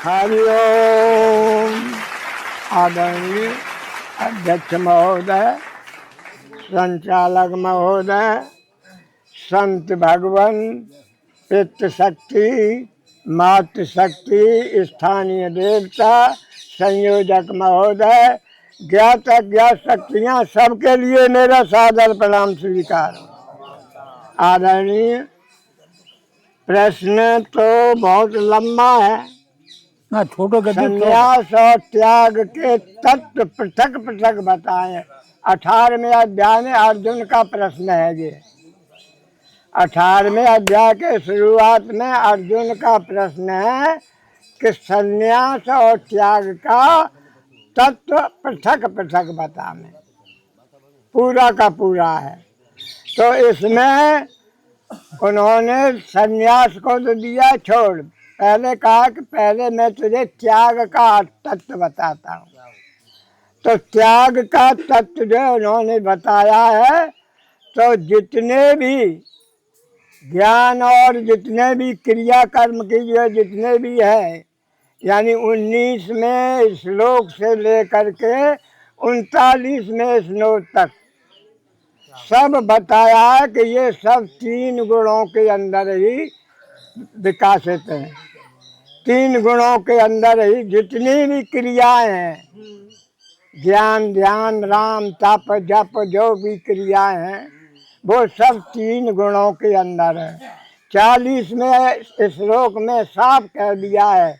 हरि ओम। आदरणीय अध्यक्ष महोदय, संचालक महोदय, संत भगवान, पितृशक्ति, मातृशक्ति, स्थानीय देवता, संयोजक महोदय, ज्ञात अज्ञात शक्तियाँ, सबके लिए मेरा सादर प्रणाम स्वीकार। आदरणीय, प्रश्न तो बहुत लंबा है। संन्यास और त्याग के तत्व पृथक पृथक बताएं। 18वें अध्याय में अर्जुन का प्रश्न है ये। 18वें अध्याय के शुरुआत में अर्जुन का प्रश्न है कि संन्यास और त्याग का तत्व पृथक पृथक बताएं। पूरा का पूरा है। तो इसमें उन्होंने संन्यास को तो दिया छोड़, पहले कहा कि पहले मैं तुझे त्याग का तत्व बताता हूँ। तो त्याग का तत्व जो उन्होंने बताया है, तो जितने भी ज्ञान और जितने भी क्रिया कर्म की जो जितने भी है, यानी 19वें श्लोक से लेकर के 39वें श्लोक तक सब बताया है कि ये सब 3 गुणों के अंदर ही विकासित हैं। 3 गुणों के अंदर ही जितनी भी क्रियाएं हैं, ज्ञान, ध्यान, राम, तप, जप, जो भी क्रियाएं हैं, वो सब 3 गुणों के अंदर है। 40वें श्लोक में साफ कह दिया है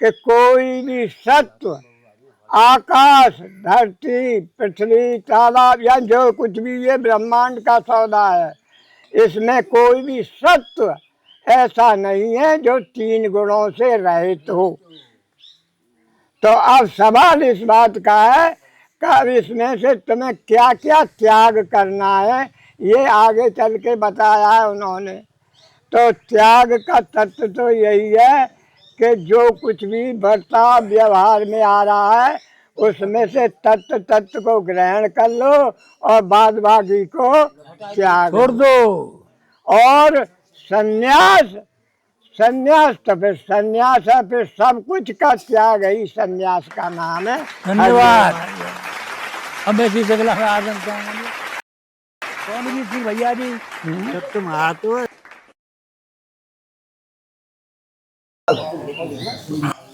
कि कोई भी सत्व, आकाश, धरती, पृथ्वी, तालाब या जो कुछ भी ये ब्रह्मांड का सौदा है, इसमें कोई भी सत्व ऐसा नहीं है जो 3 गुणों से रहित हो। तो अब सवाल इस बात का है कि अब इसमें से तुम्हें क्या क्या त्याग करना है, ये आगे चल के बताया है उन्होंने। तो त्याग का तत्व तो यही है कि जो कुछ भी बर्ताव व्यवहार में आ रहा है, उसमें से तत्व तत्व को ग्रहण कर लो और बाद बाकी को त्याग छोड़ दो। और संन्यास, संन्यास तो फिर संन्यास है, फिर सब कुछ का त्याग ही संन्यास का नाम है। धन्यवाद। अब ऐसी जगह में आ जाते हैं कौन भी थी भैया जी, जब तुम आते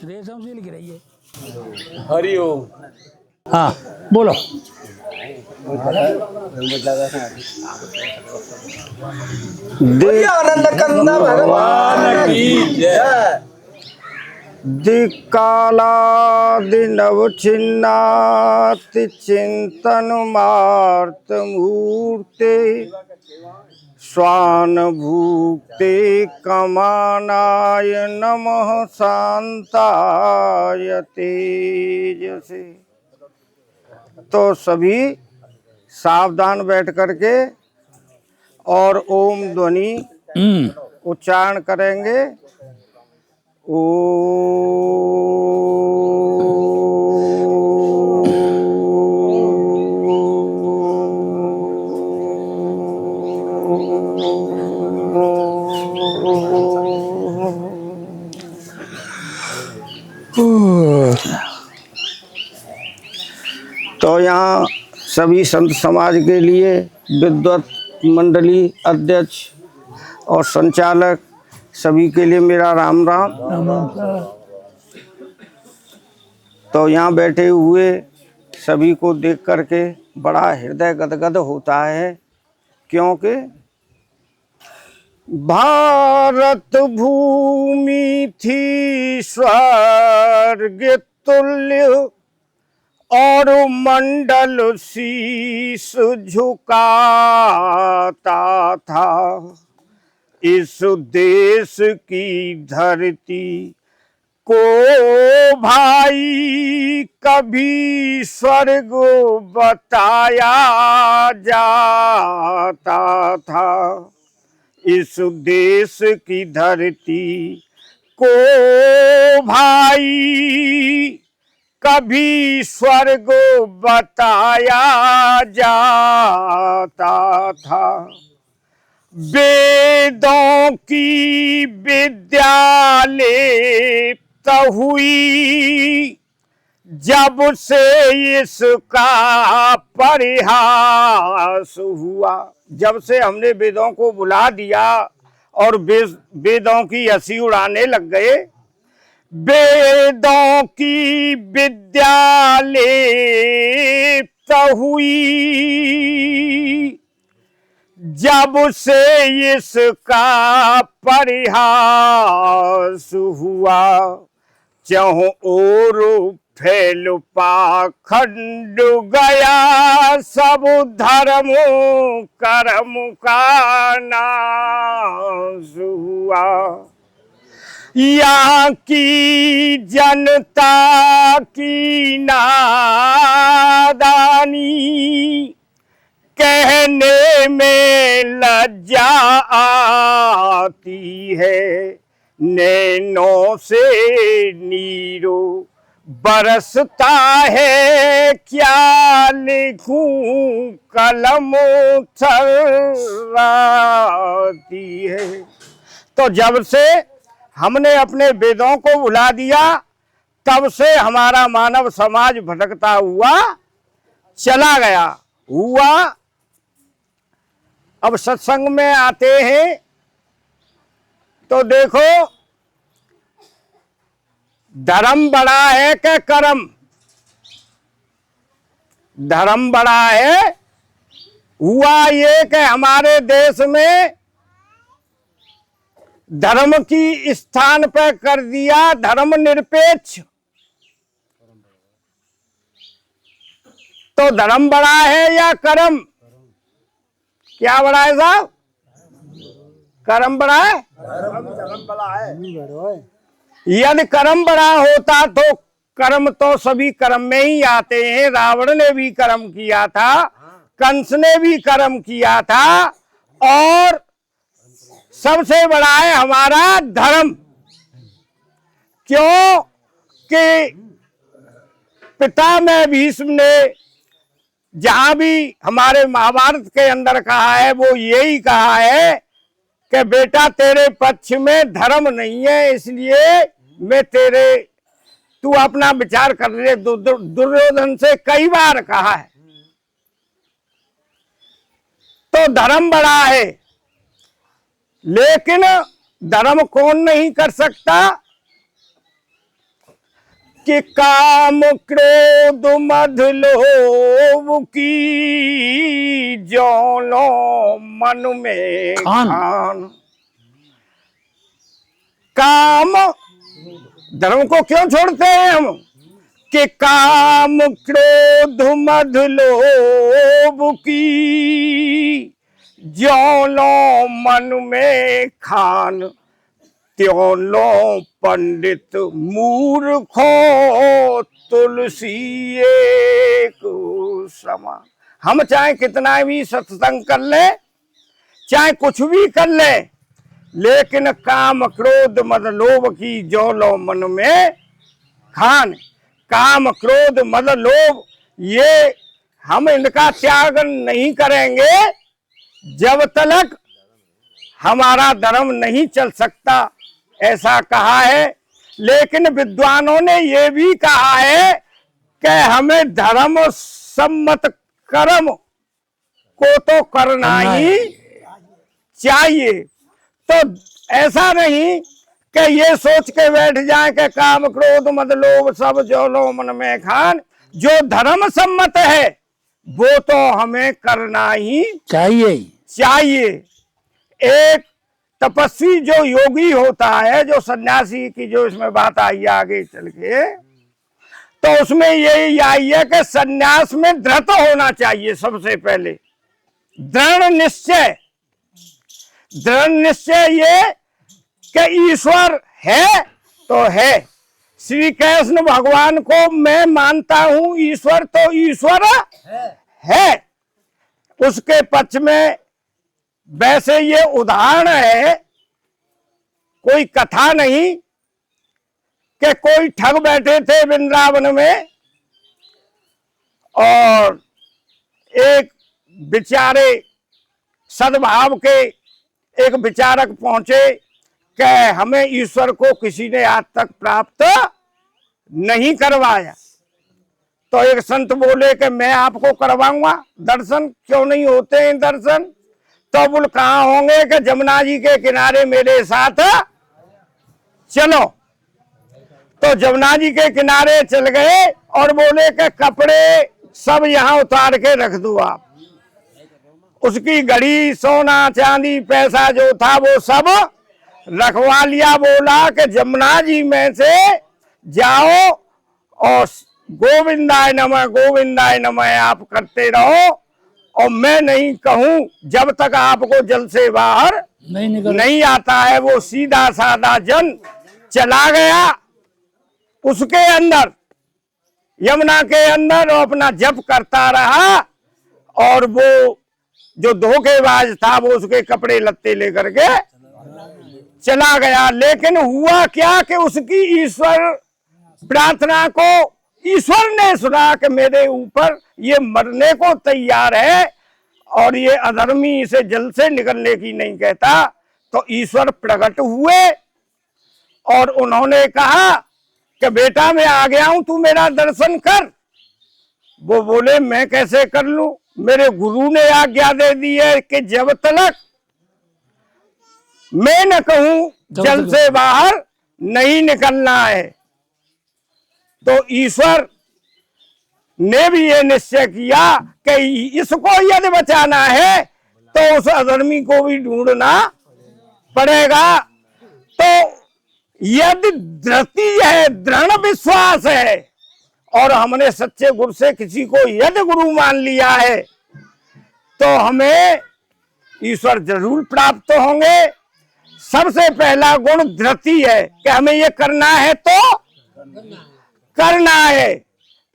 रेशम से लिख रही है। हरि ओम। हाँ बोलो। आनंद कंद भगवान की जय। दिक्कालादिनव छिन्नाति चिंतन मार्त मूर्ते स्वानुभूते कमानाय नमः शांताय तेजसे। तो सभी सावधान बैठ करके और ओम ध्वनि उच्चारण करेंगे। ओ तो यहाँ सभी संत समाज के लिए विद्वत मंडली अध्यक्ष और संचालक सभी के लिए मेरा राम राम। तो यहाँ बैठे हुए सभी को देख करके बड़ा हृदय गदगद होता है, क्योंकि भारत भूमि थी स्वर्ग तुल्य और मंडल शीश झुकाता था। इस देश की धरती को भाई कभी स्वर्ग बताया जाता था। इस देश की धरती को भाई कभी स्वर्ग बताया जाता था। वेदों की विद्यालय हुई जब से इसका परिहास हुआ। जब से हमने वेदों को बुला दिया और वेदों की हंसी उड़ाने लग गए, वेदों की विद्या लिप्त हुई जब से इसका परिहास हुआ। चहुं ओर फैल पाखंड गया, सब धर्म कर्म का नाश हुआ। यहाँ की जनता की नादानी, कहने में लज्जा आती है। नैनों से नीरो बरसता है, क्या लिखूं कलम थर्राती है। तो जब से हमने अपने वेदों को भुला दिया, तब से हमारा मानव समाज भटकता हुआ चला गया हुआ। अब सत्संग में आते हैं तो देखो, धर्म बड़ा है कि कर्म? धर्म बड़ा है। हुआ ये कि हमारे देश में धर्म की स्थान पर कर दिया धर्मनिरपेक्ष। तो धर्म बड़ा है या कर्म? क्या बड़ा है साहब? कर्म बड़ा है। धर्म बड़ा है। यदि कर्म बड़ा होता तो कर्म तो सभी कर्म में ही आते हैं। रावण ने भी कर्म किया था, कंस ने भी कर्म किया था, और सबसे बड़ा है हमारा धर्म। क्यों कि पिता में भीष्म ने जहां भी हमारे महाभारत के अंदर कहा है, वो यही कहा है कि बेटा तेरे पक्ष में धर्म नहीं है, इसलिए मैं तू अपना विचार कर ले। दुर्योधन से कई बार कहा है। तो धर्म बड़ा है, लेकिन धर्म कौन नहीं कर सकता कि काम क्रोध मद लोभ की ज्वाला मन में खान। काम, धर्म को क्यों छोड़ते हैं हम? कि काम क्रोध मद लोभ की ज्वाला मन में खान। त्यों लो पंडित मूर्खो तुलसी एक समान। हम चाहे कितना भी सत्संग कर ले, चाहे कुछ भी कर ले, लेकिन काम क्रोध मद लोभ की ज्वाला मन में खान। काम क्रोध मद लोभ, ये हम इनका त्याग नहीं करेंगे जब तक हमारा धर्म नहीं चल सकता, ऐसा कहा है। लेकिन विद्वानों ने ये भी कहा है कि हमें धर्म सम्मत कर्म को तो करना ही चाहिए। तो ऐसा नहीं कि ये सोच के बैठ जाए कि काम क्रोध मद लोभ सब ज्वाला मन में खान। जो धर्म सम्मत है वो तो हमें करना ही चाहिए। एक तपस्वी जो योगी होता है, जो सन्यासी की जो इसमें बात आई है आगे चल के, तो उसमें यही आई है कि सन्यास में दृढ़ होना चाहिए। सबसे पहले दृढ़ निश्चय। दृढ़ निश्चय ये कि ईश्वर है तो है। श्री कृष्ण भगवान को मैं मानता हूं ईश्वर, तो ईश्वर है। उसके पक्ष में वैसे ये उदाहरण है, कोई कथा नहीं कि कोई ठग बैठे थे वृंदावन में और एक बेचारे सद्भाव के एक विचारक पहुंचे कि हमें ईश्वर को किसी ने आज तक प्राप्त नहीं करवाया। तो एक संत बोले कि मैं आपको करवाऊंगा दर्शन। क्यों नहीं होते हैं दर्शन? तो बोल कहाँ होंगे? कि जमुना जी के किनारे मेरे साथ चलो। तो जमुना जी के किनारे चल गए और बोले कि कपड़े सब यहाँ उतार के रख दो आप। उसकी घड़ी, सोना चांदी, पैसा जो था वो सब रखवा लिया। बोला कि जमुना जी में से जाओ और गोविंदाय नमः आप करते रहो, और मैं नहीं कहूं जब तक आपको जल से बाहर नहीं आता है। वो सीधा साधा जन चला गया उसके अंदर, यमुना के अंदर, और अपना जप करता रहा। और वो जो धोखेबाज था वो उसके कपड़े लत्ते लेकर के चला गया। लेकिन हुआ क्या कि उसकी ईश्वर प्रार्थना को ईश्वर ने सुना कि मेरे ऊपर ये मरने को तैयार है और ये अधर्मी इसे जल से निकलने की नहीं कहता। तो ईश्वर प्रकट हुए और उन्होंने कहा कि बेटा मैं आ गया हूं, तू मेरा दर्शन कर। वो बोले मैं कैसे कर लूं? मेरे गुरु ने आज्ञा दे दी है कि जब तक मैं न कहूं जल से बाहर नहीं निकलना है। तो ईश्वर ने भी ये निश्चय किया कि इसको यदि बचाना है तो उस अधर्मी को भी ढूंढना पड़ेगा। तो यदि धृति है, दृढ़ विश्वास है, और हमने सच्चे गुरु से किसी को यदि गुरु मान लिया है तो हमें ईश्वर जरूर प्राप्त होंगे। सबसे पहला गुण धृति है कि हमें ये करना है तो करना है।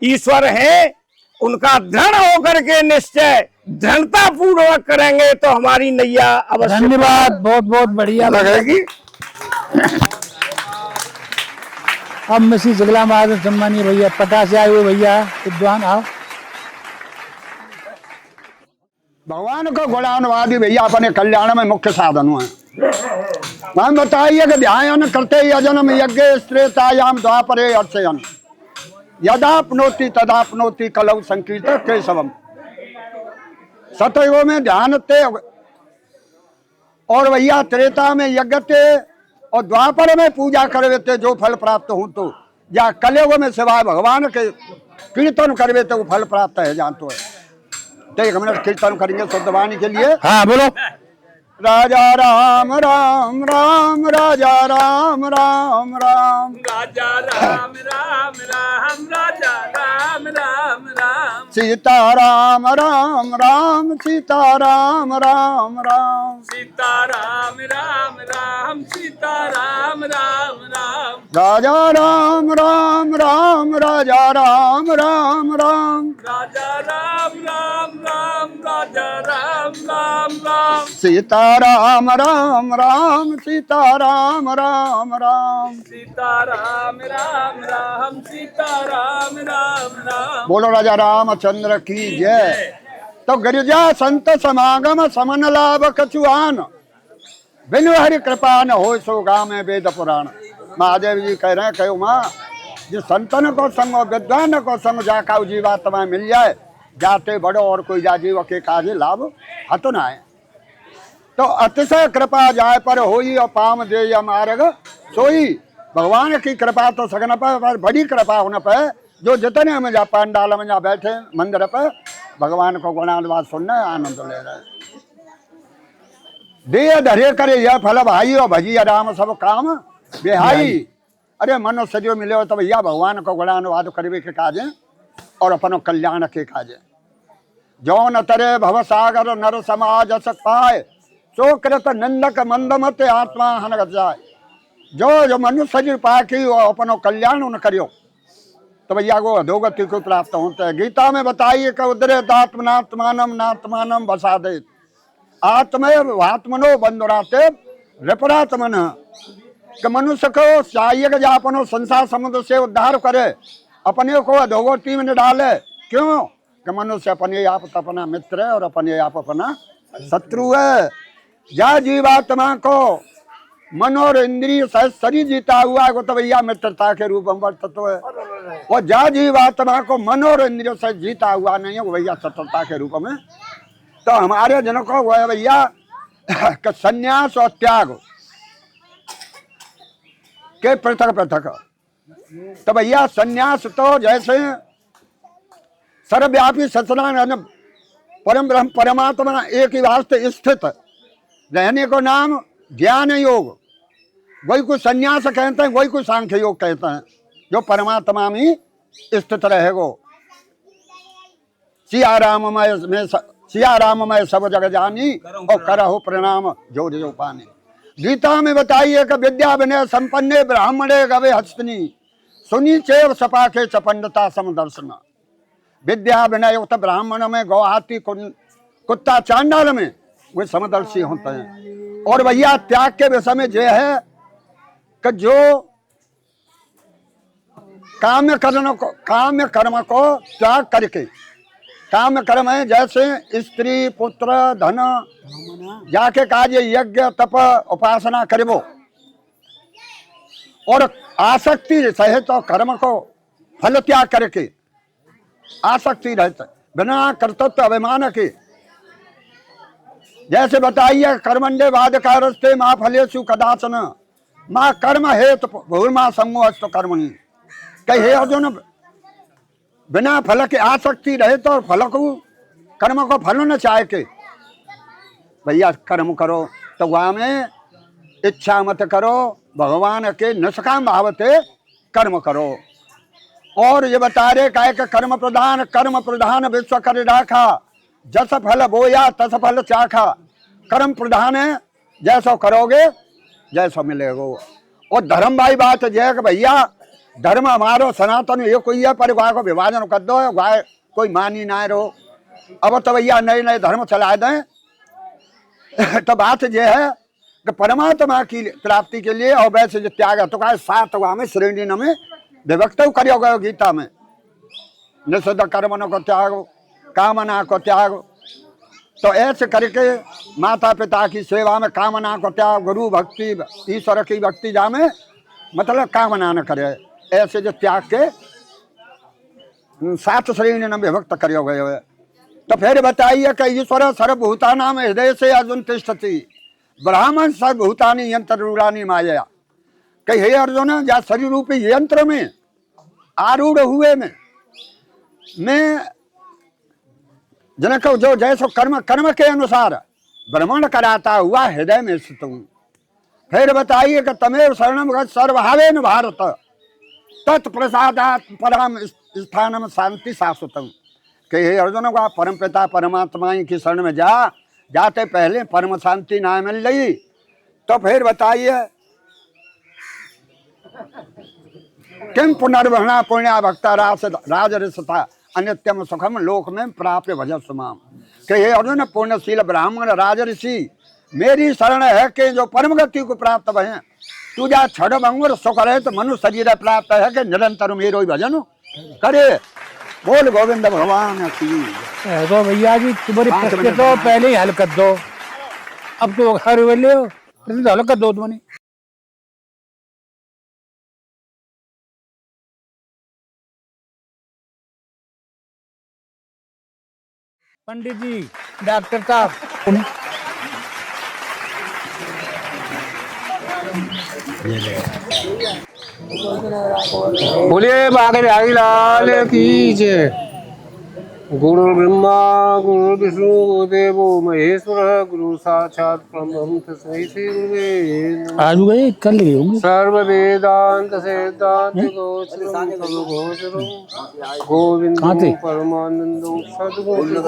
ईश्वर है, उनका दृढ़ होकर के निश्चय दृढ़ता पूर्वक करेंगे तो हमारी नैया अवश्य। धन्यवाद, बहुत बहुत बढ़िया लगेगी। अब मसीह जगला महाराज सम्मानीय भैया पटा से आए हुए भैया विद्वान आओ। भगवान को गुणानुवादी भैया अपने कल्याण में मुख्य साधन है। हम बताइए कि ध्यान करते ही अजन्म यज्ञ श्रेतायाम द्वापरे अर्चयन यदापनोति तदापनोति कलौ संकीर्त केशवम। सतयुग में ध्यान थे और भैया त्रेता में यज्ञ थे और द्वापर में पूजा करवे थे जो फल प्राप्त हो। तो या कलयुग में सिवाय भगवान के कीर्तन करवे तो फल प्राप्त है जान। तो एक मिनट कीर्तन करेंगे शुद्ध वाणी के लिए। हाँ बोलो। राजा राम राम राम राजा राम राम राम राजा राम राम राम राजा राम राम राम सीता राम राम राम सीता राम राम राम सीता राम राम राम सीता राम राम राम राजा राम राम राम राजा राम राम राम राजा राम राम राम राजा राम राम राम सीता राम राम राम सीता राम राम राम सीता राम राम राम सीता राम राम राम। बोलो राजा रामचंद्र की जय। तो गिरिजा संत समागम समन लाभ कछुआन बिनु हरि कृपा न हो सो गामे वेद पुराण। महादेव जी कह रहे हैं कहो माँ जिस संतन को संग और विद्वान को संग जाका जीवात्मा मिल जाए जाते बड़ो और कोई जा जीव के काजे लाभ हत न आए। तो अतिशय कृपा जाय पर होई और पाम दे मार्ग सोई। भगवान की कृपा तो सगन पर बड़ी कृपा होने पर जो जितने हम जा पंडाल में जा बैठे मंदिर पर भगवान को गुणानुवाद सुनने आनंद ले रहे। दे धरे करे यह फल भाई और भजिया राम सब काम बेहाई। अरे मनुष्य जो मिले हो तो भैया भगवान को गुणानुवाद करवे के काजे और अपनो कल्याण के काजे। जौन तरे भव सागर नर समाज अस पाए सो कृत निंदक मंदमत आत्मा हन जाए। जो मनुष्य जी पाकी वो अपनो कल्याण उन करियो तो भैया वो अधोगति को प्राप्त होते हैं। गीता में बताइए कि उदरेत आत्मनात्मानम नात्मानम वसादेत आत्मय आत्मनो बंधुराते विपरात्मन। कि मनुष्य को चाहिए कि अपनो संसार समुद्र से उद्धार करे अपने को अधोगति में डाले। क्यों कि मनुष्य अपने आप अपना मित्र है और अपने आप अपना शत्रु है। जा जीवात्मा को मन और इंद्रिय सहित शरीर जीता हुआ है तो भैया मित्रता के रूप में तत्व है। और जा जीवात्मा को मन और इंद्रियों से जीता हुआ नहीं है वो भैया शत्रुता के रूप में। तो हमारे जनों को वो है भैया संन्यास और त्याग के पृथक पृथक। तो भैया संन्यास तो जैसे सर्वव्यापी सच्चिदानंद परम ब्रह्म परमात्मा एक ही वास्ते स्थित रहने को नाम ज्ञान योग, वही कुछ संन्यास कहते हैं, वही कुछ सांख्य योग कहते हैं, जो परमात्मा में स्थित रहेगो। सिया राममय सब जग जानी और करहु प्रणाम जो जो पानी। गीता में बताइए कि विद्या विनय संपन्ने ब्राह्मणे गवे हस्तनी सुनी चेव सपा के चपंडता समदर्शन। विद्या विनय युक्त ब्राह्मण में गौ हाथी कुत्ता चांडाल में वे समदर्शी होते हैं। और भैया त्याग के विषय में यह है कि जो काम्य कर्म को त्याग करके, काम्य कर्म है जैसे स्त्री पुत्र धन जाके कार्य यज्ञ तप उपासना करबो, और आसक्ति सहित कर्म को फल त्याग करके आसक्ति रहते बिना कर्तव्य अभिमान के। जैसे बताइए कर्मण्डे वादकारस्ते माँ फलेषु कदाचन माँ कर्म हेतु भूर्मा सम्मोहस्तु कर्मणि। कहे अर्जुन बिना फल के आसक्ति रहे तो फल को कर्म को फल न चाहे के भैया कर्म करो। तो वहां में इच्छा मत करो, भगवान के निष्काम भावते कर्म करो। और ये बता रहे काय के कर्म प्रधान विश्व कर राखा जस फल बोया तस फल चाखा। कर्म प्रधान है, जैसा करोगे जैसा मिलेगा। और धर्म भाई बात है कि भैया धर्म हमारो सनातन ये कोई है, पर वहाँ को विभाजन कर दो, वहाँ कोई मानी ना रहो। अब तो भैया नए नए धर्म चला दें। तो बात यह है कि परमात्मा की प्राप्ति के लिए और वैसे जो त्याग है तो कहा 7 में श्रेणी में विभक्त करो गयो गीता में। निषिद्ध कर्मों को त्याग, कामना को त्याग। तो ऐसे करके माता पिता की सेवा में कामना को त्याग, गुरु भक्ति ईश्वर की भक्ति जामे मतलब कामना न करे। ऐसे जो त्याग के 7 श्रेणी में विभक्त करो गए है। तो फिर बताइए कि ईश्वर सर्वभूतानां हृदय से अर्जुन तिष्ठति ब्राह्मण सर्वभूतानि यंत्र रूढ़ानि माया। कि हे अर्जुन या शरीर रूपी यंत्र में आरूढ़ हुए में मैं जनक जो जैसो कर्म के अनुसार भ्रमण कराता हुआ हृदय में स्थित हूँ। फिर बताइए कि तमेव शरणम गच्छ सर्वभावेन भारत तत्प्रसादात् परम स्थानम शांति शाश्वतम। कि हे अर्जुन का परम पिता परमात्मा की शरण में जाते पहले परम शांति ना मिल रही। तो फिर बताइए किम पुनर्वहना पुण्या भक्ता राजऋषता अनित्यम सुखम लोक में प्राप्य भजस्व माम। कि हे अर्जुन पुण्यशील ब्राह्मण राजऋषि मेरी शरण है कि जो परम गति को प्राप्त भय। तू जा छड़ भंगुर सुख रहे तो मनुष्य शरीर प्राप्त है कि निरंतर मेरो ही भजन करे। बोल गोविंद भगवान की। तो भैया जी तुम्हारी प्रश्न तो पहले ही हल कर दो, अब तो हर वेले प्रश्न हल कर दो तुम्हारी। पंडित जी, डॉक्टर साहब, बोलिए बागे बिहारी लाल की जय। गुरु ब्रह्मा गुरु विष्णु गुरुदेवो महेश्वर गुरु साक्षात ब्रह्म तस्मै श्री गुरुवे नमः। आज गए कल गए होंगे। सर्व वेदांत सिद्धांत गोचरम सब गोचरम गोविंदो परमानंदो सद्गुरु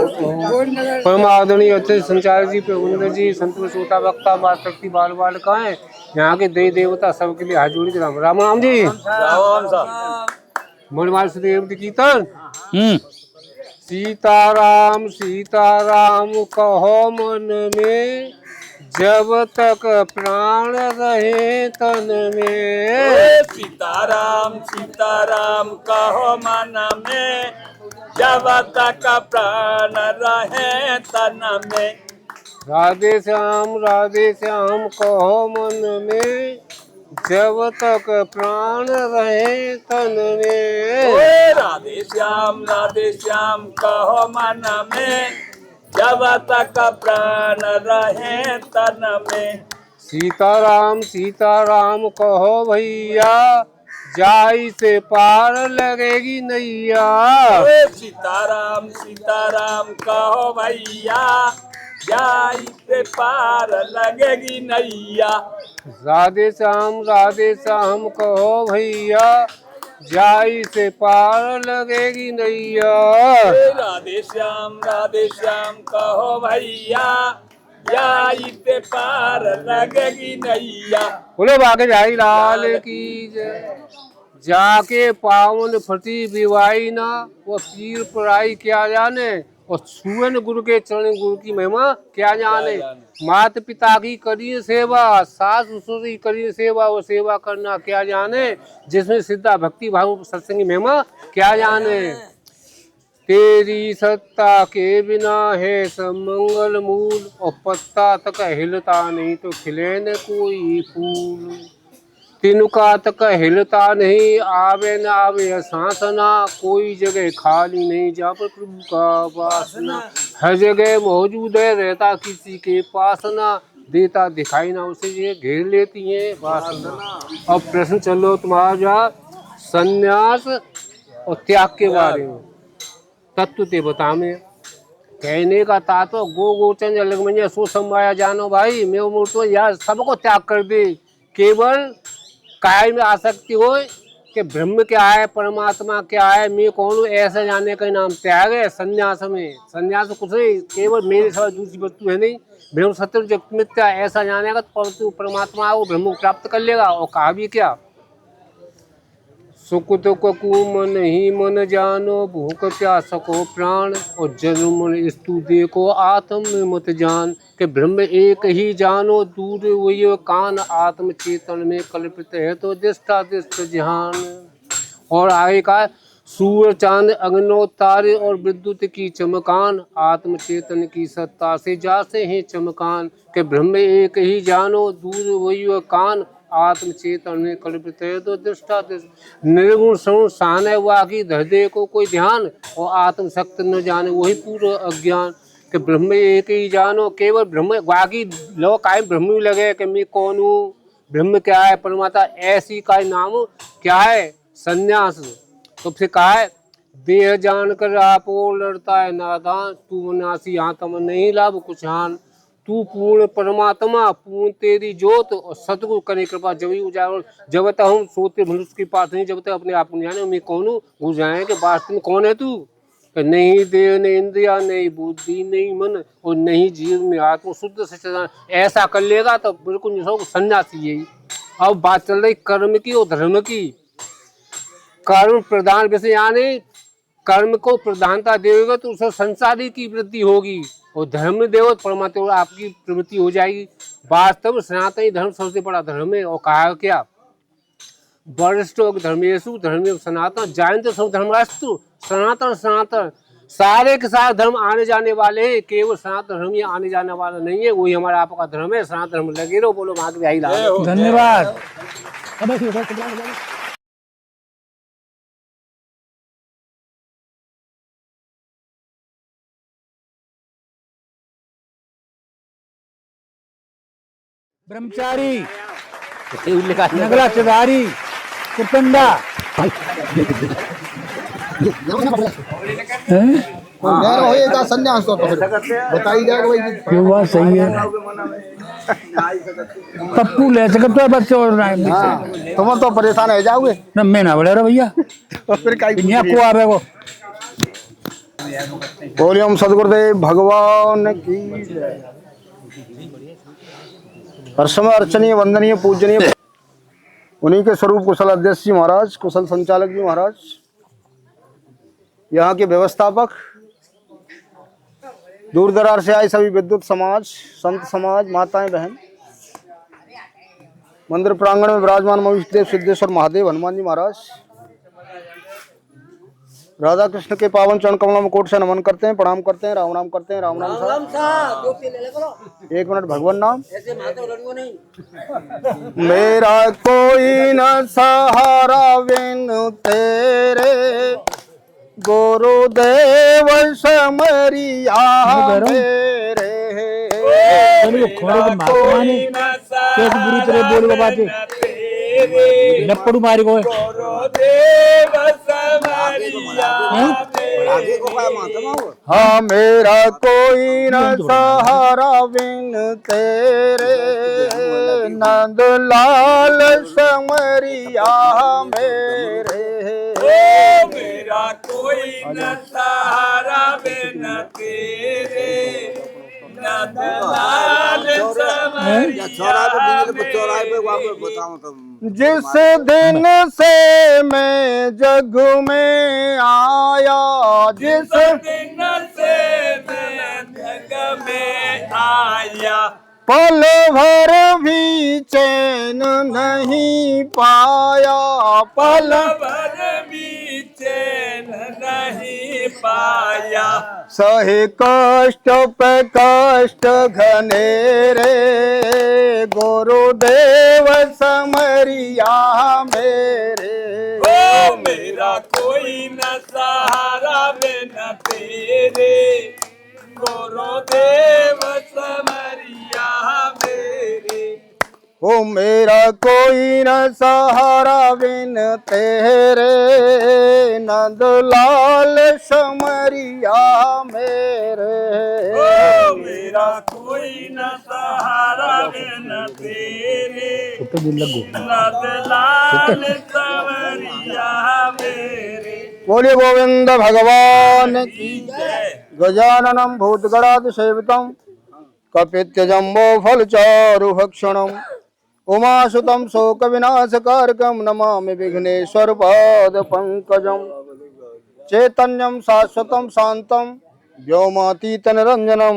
परमादरणीय अत्यंत संचार जी प्रबंध जी संत श्रोता वक्ता माँ शक्ति बाल बालिकाएं यहाँ के देवी देवता सबके लिए हाथ जोड़ी राम राम राम जी। मनमाल सुदेव कीर्तन सीताराम सीताराम कहो मन में जब तक प्राण रहे तन में। सीताराम सीताराम कहो मन में जब तक प्राण रहे तन में। राधे श्याम कहो मन में, जब तक प्राण रहे तन में। ओए राधे श्याम कहो मन में, जब तक प्राण रहे तन में। सीताराम कहो भैया, जाई से पार लगेगी नैया। ओए सीताराम कहो भैया, जाई से पार लगेगी नैया। राधे श्याम कहो भैया, जाई से पार लगेगी नैया। राधे श्याम कहो भैया, जाई से पार लगेगी नैया। बोलो बाके जाई लाल की जय। जाके पावन फटी विवाई ना, वो पीर पराई क्या जाने, और छुअन गुरु के चरण गुरु की महिमा क्या जाने। मात पिता की करिए सेवा, सास ससुर की करिए सेवा, वो सेवा करना क्या जाने। जिसमें सिद्धा भक्ति भाव सत्संग की महिमा क्या जाने। तेरी सत्ता के बिना है सब मंगल मूल, और पत्ता तक हिलता नहीं तो खिले न कोई फूल। तिनका तक हिलता नहीं, आवे न आवे सांसना, कोई जगह खाली नहीं जहाँ पर प्रभु का वासना। हर जगह मौजूद है, रहता किसी के पास ना, देता दिखाई ना उसे ये घेर लेती है वासना। अब प्रश्न चलो तुम्हारा संन्यास और त्याग के बारे में तत्व ते बता में। कहने का तात्व गो गोचन अलग में सो समाया जानो भाई, मैं मूर्तो यार सबको त्याग कर दे। केवल काय में आसक्ति हो कि ब्रह्म क्या है, परमात्मा क्या है, मैं कौन हूँ, ऐसा जानने का नाम त्याग है संन्यास में। संन्यास कुछ नहीं, केवल मेरे सिवा दूसरी वस्तु है नहीं। ब्रह्म सत्य जगत मिथ्या ऐसा जानेगा तो परमात्मा वो ब्रह्म को प्राप्त कर लेगा। और कहा भी क्या, सुख दुख को मन ही मन जानो, भूख प्यास को प्राण, और जन्म स्तु देखो आत्म में मत जान। के ब्रह्म एक ही जानो, दूर वही कान, आत्म चेतन में कल्पित है तो दृष्टा दृष्ट जहान। और आगे का सूर्य चांद अग्नो तारे और विद्युत की चमकान, आत्म चेतन की सत्ता से जाते हैं चमकान। के ब्रह्म एक ही जानो, दूर वही कान, आत्म चेतन में कल्पित है तो दृष्टा दृष्ट। निर्गुण सगुण साने वाकी हृदय को कोई ध्यान, और आत्म शक्ति न जाने वही पूर्ण अज्ञान। कि ब्रह्म एक ही जानो, केवल ब्रह्म बाकी लोग कायम ब्रह्म ही लगे कि मैं कौन हूँ, ब्रह्म क्या है, परमात्मा ऐसी का नाम क्या है संन्यास। तो फिर कहा है देह जान कर आपो लड़ता है नादान, तू मनासी यहाँ तम नहीं लाभ कुछ हान। तू पूर्ण परमात्मा पूर्ण तेरी ज्योत, और सतगुरु करे कृपा जब ही उजागर। जब तक हम सोते मनुष्य की पास नहीं, जब तक अपने आप को जाने मैं कौन हूँ, भूल जाए कि वास्तव में कौन है तू। नहीं देह नहीं इंद्रिया नहीं बुद्धि नहीं मन, और नहीं जीव में आत्मा शुद्ध सच्चिदानंद। ऐसा कर लेगा तो बिल्कुल सन्यासी यही। अब बात चल रही कर्म की और धर्म की। कर्म प्रधान विषय यानी कर्म को प्रधानता देगा तो उससे संसारी की वृद्धि होगी, और धर्म देव परमात्मा आपकी प्रवृत्ति हो जाएगी। वास्तव सनातनी धर्म सबसे बड़ा धर्म है। और कहा क्या, वरिष्ठ धर्मेशु धर्म सनातन जायंत सब धर्मस्तु। सनातन सनातन सारे के सारे धर्म आने जाने वाले हैं, केवल सनातन धर्म ही आने जाने वाला नहीं है। वही हमारा आपका धर्म है, सनातन धर्म लगे रहो। बोलो वहां के भाई लाल धन्यवाद। ब्रह्मचारी, नगला चदारी, कुटंडा, होएगा संन्यास तो फिर बताई जाएगा भाई। ये बात सही है। पप्पू ले सकते हो बच्चे और हाँ, तुम तो परेशान हो जाओगे न, मैं ना बोले रे भैया तो फिर यहाँ को आवे को। बोलिए हम सदगुरुदेव भगवान की जय। हर समय अर्चनीय वंदनीय पूजनीय उन्हीं के स्वरूप कुशल अध्यक्ष जी महाराज, कुशल संचालक जी महाराज, यहाँ के व्यवस्थापक, दूर दरार से आए सभी विद्युत समाज, संत समाज, माताएं बहन, मंदिर प्रांगण में विराजमान मविष्ट देव सिद्धेश्वर महादेव हनुमान जी महाराज, राधा कृष्ण के पावन चरण कमलों में कोट से नमन करते हैं, प्रणाम करते हैं, राम नाम करते हैं, राम नाम एक मिनट भगवान नाम। मेरा कोई न सहारा बिन तेरे, गुरुदेव समरिया मेरे। कैसे बुरी तरह बोल बातें लपड़ू मारी को हाँ मेरा कोई न सहारा बिन तेरे, नंदलाल समरिया मेरे। मेरा कोई न सहारा बिन तेरे, नंदलाल जिस दिन से मैं जग में आया, जिस दिन से मैं जग में आया, पल भर भी चैन नहीं पाया, पल भर भी चैन नहीं पाया। सहे कष्ट पे कष्ट घनेरे, गुरुदेव समरिया मेरे। ओ मेरा कोई न सहारा बिन तेरे, गुरुदेव समरिया मेरे। ओ मेरा कोई न सहारा बिन तेरे, नंदलाल समरिया मेरे। ओ मेरा कोई न सहारा बिन तेरे, नंदलाल समरिया मेरे। बोले गोविंद भगवान की गजाननम भूतगणादि सेवितम, कपित्यजम्बो फलचारु भक्षणम, उमासुतम शोक विनाशकारकम, नमामि विघ्नेश्वर पाद पंकजम। चैतन्यम शाश्वतम शांतम व्योमातीत निरंजनम,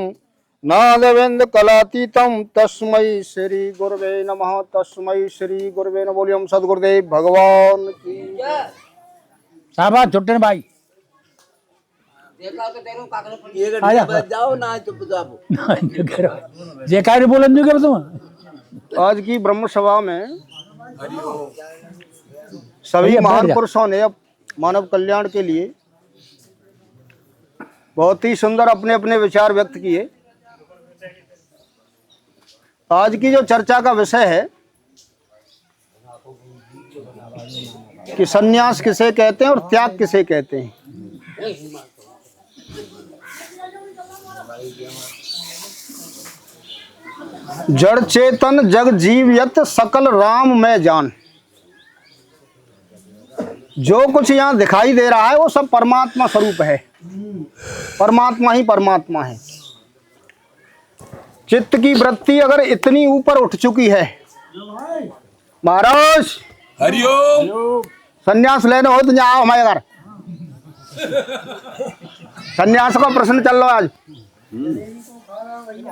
नादविंद कलातीतम, तस्मै श्री गुरुवे नमः, तस्मै श्री गुरुवे नमः। बोलिए हम सदगुरुदेव भगवान की। शाबाश छोटे भाई जाओ ना चुपचाप। जयकार बोलन जो क्या तुम। आज की ब्रह्म सभा में सभी महान पुरुषों ने मानव कल्याण के लिए बहुत ही सुंदर अपने अपने विचार व्यक्त किए। आज की जो चर्चा का विषय है कि सन्यास किसे कहते हैं और त्याग किसे कहते हैं। जड़ चेतन जग जीवियत सकल राम में जान। जो कुछ यहाँ दिखाई दे रहा है वो सब परमात्मा स्वरूप है, परमात्मा ही परमात्मा है। चित्त की वृत्ति अगर इतनी ऊपर उठ चुकी है, महाराज हरिओम, सन्यास लेने हो तो जाओ हमारे घर। सन्यास का प्रश्न चल रहा है आज।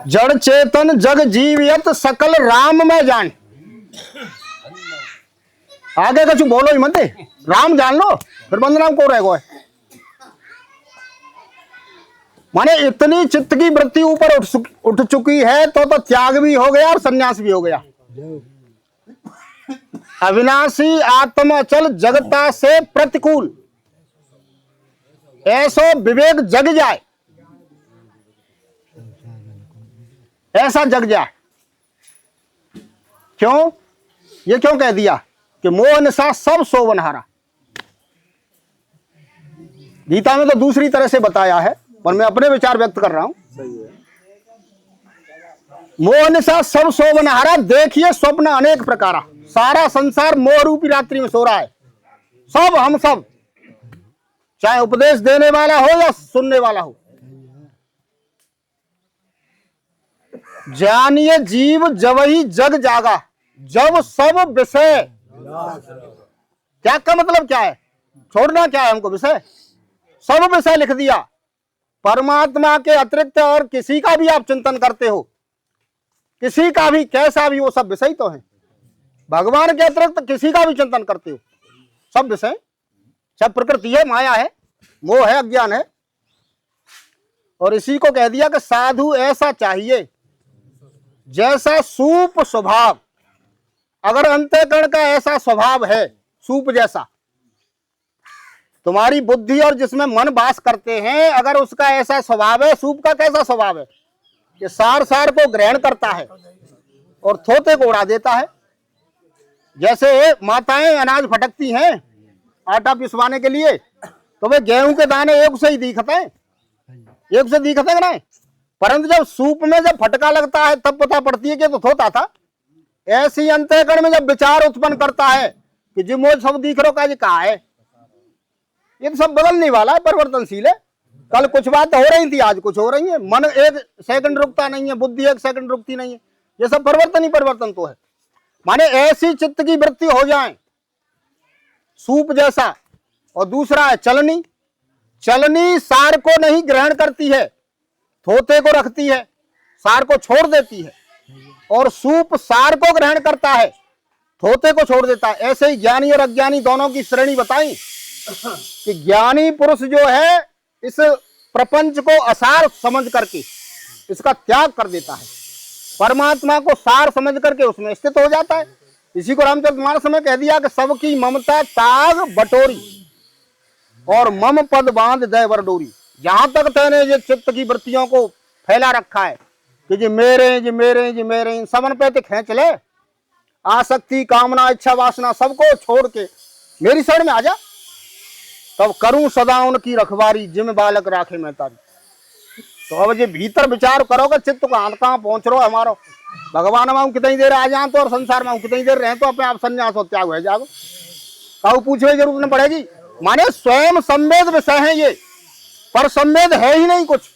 जड़ चेतन जग जीवियत सकल राम में जान। आगे कछु बोलो ही मत, राम जान लो फिर बंदनाम को रहेगा। माने इतनी चित्त की वृत्ति ऊपर उठ चुकी है तो त्याग भी हो गया और सन्यास भी हो गया। अविनाशी आत्मा चल जगता से प्रतिकूल, ऐसो विवेक जग जाए, ऐसा जग जाए। क्यों? ये क्यों कह दिया कि मोह निशा सब सोवनहारा। गीता में तो दूसरी तरह से बताया है, पर मैं अपने विचार व्यक्त कर रहा हूं। मोह निशा सब सोवनहारा। देखिए स्वप्न अनेक प्रकारा, सारा संसार मोह रूपी रात्रि में सो रहा है। सब हम सब, चाहे उपदेश देने वाला हो या सुनने वाला हो। जानिए जीव जब ही जग जागा, जब सब विषय। त्याग का मतलब क्या है? छोड़ना क्या है हमको विषय? सब विषय लिख दिया। परमात्मा के अतिरिक्त और किसी का भी आप चिंतन करते हो, किसी का भी कैसा भी, वो सब विषय तो है। भगवान के अतिरिक्त किसी का भी चिंतन करते हो, सब विषय। सब प्रकृति है, माया है, मोह है, अज्ञान है। और इसी को कह दिया कि साधु ऐसा चाहिए जैसा सूप स्वभाव। अगर अंतःकरण का ऐसा स्वभाव है सूप जैसा, तुम्हारी बुद्धि और जिसमें मन वास करते हैं, अगर उसका ऐसा स्वभाव है, सूप का कैसा स्वभाव है कि सार सार को ग्रहण करता है और थोते को उड़ा देता है। जैसे माताएं अनाज फटकती हैं आटा पिसवाने के लिए, तो वे गेहूं के दाने एक से ही दिखते हैं, एक से दिखते हैं, परंतु जब सूप में जब फटका लगता है तब पता पड़ती है कि तो थोता था। ऐसी अंतःकरण में जब विचार उत्पन्न करता है कि जी मुझे सब दिख रहा है, कहा है, ये तो सब बदलने वाला है, परिवर्तनशील है। कल कुछ बात हो रही थी, आज कुछ हो रही है। मन एक सेकंड रुकता नहीं है, बुद्धि एक सेकंड रुकती नहीं है, ये सब परिवर्तन ही परिवर्तन तो है। माने ऐसी चित्त की वृत्ति हो जाए सूप जैसा। और दूसरा है चलनी। चलनी सार को नहीं ग्रहण करती है, थोते को रखती है, सार को छोड़ देती है। और सूप सार को ग्रहण करता है, थोते को छोड़ देता है। ऐसे ही ज्ञानी और अज्ञानी दोनों की श्रेणी बताई कि ज्ञानी पुरुष जो है इस प्रपंच को असार समझ करके इसका त्याग कर देता है, परमात्मा को सार समझ करके उसमें स्थित हो जाता है। इसी को रामचरितमानस में कह दिया कि सबकी ममता ताग बटोरी और मम पद बांध दे वरडोरी। जहां तक तेने ये चित्त की वृत्तियों को फैला रखा है कि जी मेरे जी मेरे जी मेरे, इन सबन पे तो खींच ले। आसक्ति, कामना, इच्छा, वासना सबको छोड़ के मेरी शरण में आ जा, तब करूं सदा उनकी रखवारी, जिम बालक राखे मैं तारी। तो अब ये भीतर विचार करोगे, चित्त को हाथ कहाँ पहुंच रहो हमारो, भगवान में कितनी देर आ जाए तो और संसार में कितनी देर रहे तो अपने आप संन्यास हो त्याग हो जाओ, काऊ पूछने की जरूरत नहीं पड़ेगी। माने स्वयं संवेद विषय है ये, पर संवेद है ही नहीं कुछ।